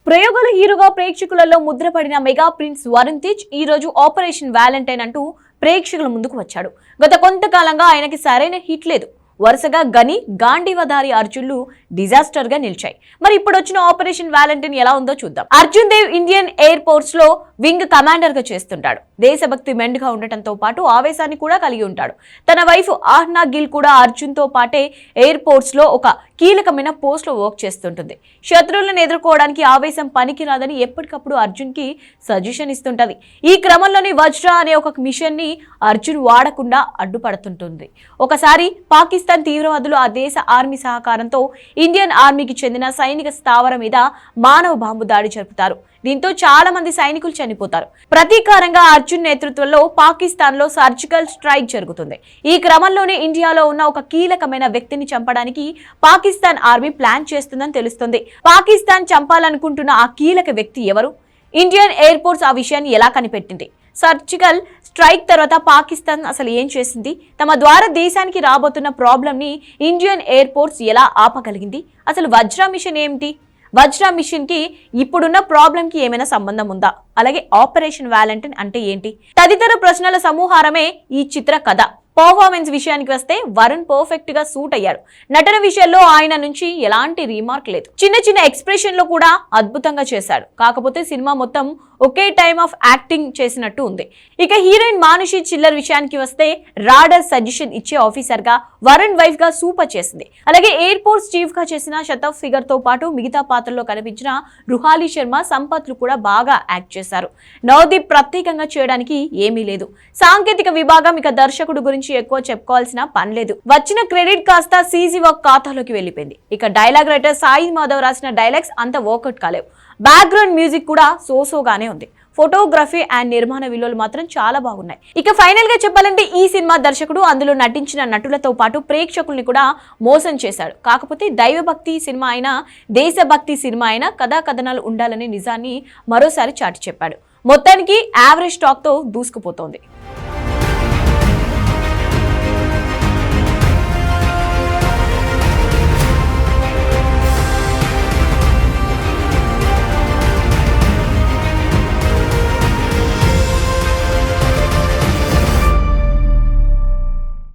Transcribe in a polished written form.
ప్రయోగాల హీరోగా ప్రేక్షకులలో ముద్రపడిన mega prince Varun Tej ఈ రోజు ఆపరేషన్ వ్యాలంటైన్ అంటూ ప్రేక్షకుల ముందుకు వచ్చాడు. గత కొంతకాలంగా ఆయనకి సరైన హిట్ లేదు. వరుసగా గని, గాంధీవధారి అర్జున్లు డిజాస్టర్ గా నిలిచాయి. మరి ఇప్పుడు వచ్చిన ఆపరేషన్ వ్యాలంటైన్ ఎలా ఉందో చూద్దాం. Arjun Dev Indian Air Force లో వింగ్ కమాండర్ గా చేస్తుంటాడు. దేశభక్తి మెండుగా ఉండటంతో పాటు ఆవేశాన్ని కూడా కలిగి ఉంటాడు. తన వైఫ్ ఆహ్నా గిల్ కూడా అర్జున్ తో పాటే ఎయిర్ ఫోర్స్ లో ఒక కీలకమైన పోస్ట్ లో వర్క్ చేస్తుంటుంది. శత్రువులను ఎదుర్కోవడానికి ఆవేశం పనికిరాదని ఎప్పటికప్పుడు అర్జున్ కి సజెషన్ ఇస్తుంటది. ఈ క్రమంలోని వజ్ర అనే ఒక మిషన్ ని అర్జున్ వాడకుండా అడ్డుపడుతుంటుంది. ఒకసారి పాకిస్తాన్ తీవ్రవాదులు ఆ దేశ ఆర్మీ సహకారంతో ఇండియన్ ఆర్మీకి చెందిన సైనిక స్థావరం మీద మానవ బాంబు దాడి జరుపుతారు. దీంతో చాలా మంది సైనికులు చనిపోతారు. ప్రతీకారంగా అర్జున్ నేతృత్వంలో పాకిస్తాన్ లో సర్జికల్ స్ట్రైక్ జరుగుతుంది. ఈ క్రమంలోనే ఇండియాలో ఉన్న ఒక కీలకమైన వ్యక్తిని చంపడానికి పాకిస్తాన్ ఆర్మీ ప్లాన్ చేస్తుందని తెలుస్తుంది. పాకిస్తాన్ చంపాలనుకుంటున్న ఆ కీలక వ్యక్తి ఎవరు? ఇండియన్ ఎయిర్ ఫోర్స్ ఆ విషయాన్ని ఎలా కనిపెట్టింది? సర్జికల్ స్ట్రైక్ తర్వాత పాకిస్తాన్ అసలు ఏం చేసింది? తమ ద్వారా దేశానికి రాబోతున్న ప్రాబ్లం ని ఇండియన్ ఎయిర్ ఫోర్స్ ఎలా ఆపగలిగింది? అసలు వజ్ర మిషన్ ఏమిటి? వజ్ర మిషన్ కి ఇప్పుడున్న ప్రాబ్లం కి ఏమైనా సంబంధం ఉందా? అలాగే ఆపరేషన్ వ్యాలంటైన్ అంటే ఏంటి? తదితర ప్రశ్నల సమూహారమే ఈ చిత్ర కథ. పర్ఫార్మెన్స్ విషయానికి వస్తే వరుణ్ పర్ఫెక్ట్ గా సూట్ అయ్యాడు. నటన విషయంలో ఆయన నుంచి ఎలాంటి రీమార్క్ లేదు. చిన్న చిన్న ఎక్స్ప్రెషన్ లో కూడా అద్భుతంగా చేశాడు. కాకపోతే సినిమా మొత్తం ఒకే టైమ్ ఆఫ్ యాక్టింగ్ చేసినట్టు ఉంది. ఇక హీరోయిన్ మానుషి చిల్లర్ విషయానికి వస్తే రాడర్ సజెషన్ ఇచ్చే ఆఫీసర్ గా వరుణ్ వైఫ్ గా సూపర్ చేసింది. అలాగే ఎయిర్ ఫోర్స్ చీఫ్ గా చేసిన శతఫ్ ఫిగర్ తో పాటు మిగతా పాత్రల్లో కనిపించిన రుహాలి శర్మ, సంపత్లు కూడా బాగా యాక్ట్ చేశారు. నవదీప్ ప్రత్యేకంగా చేయడానికి ఏమీ లేదు. సాంకేతిక విభాగం ఇక దర్శకుడు గురించి ఎక్కువ చెప్పుకోవాల్సిన పని లేదు. వచ్చిన క్రెడిట్ కాస్త సీజీ వర్క్ ఖాతాలోకి వెళ్ళిపోయింది. ఇక డైలాగ్ రైటర్ సాయి మాధవ్ రాసిన డైలాగ్స్ అంత వర్కౌట్ కాలేవు. బ్యాక్గ్రౌండ్ మ్యూజిక్ కూడా సోసోగానే ఉంది. ఫోటోగ్రఫీ అండ్ నిర్మాణ విలువలు మాత్రం చాలా బాగున్నాయి. ఇక ఫైనల్ గా చెప్పాలంటే ఈ సినిమా దర్శకుడు అందులో నటించిన నటులతో పాటు ప్రేక్షకుల్ని కూడా మోసం చేశాడు. కాకపోతే దైవభక్తి సినిమా అయినా, దేశభక్తి సినిమా అయినా కథా కథనాలు ఉండాలనే నిజాన్ని మరోసారి చాటి చెప్పాడు. మొత్తానికి యావరేజ్ టాక్ తో దూసుకుపోతోంది.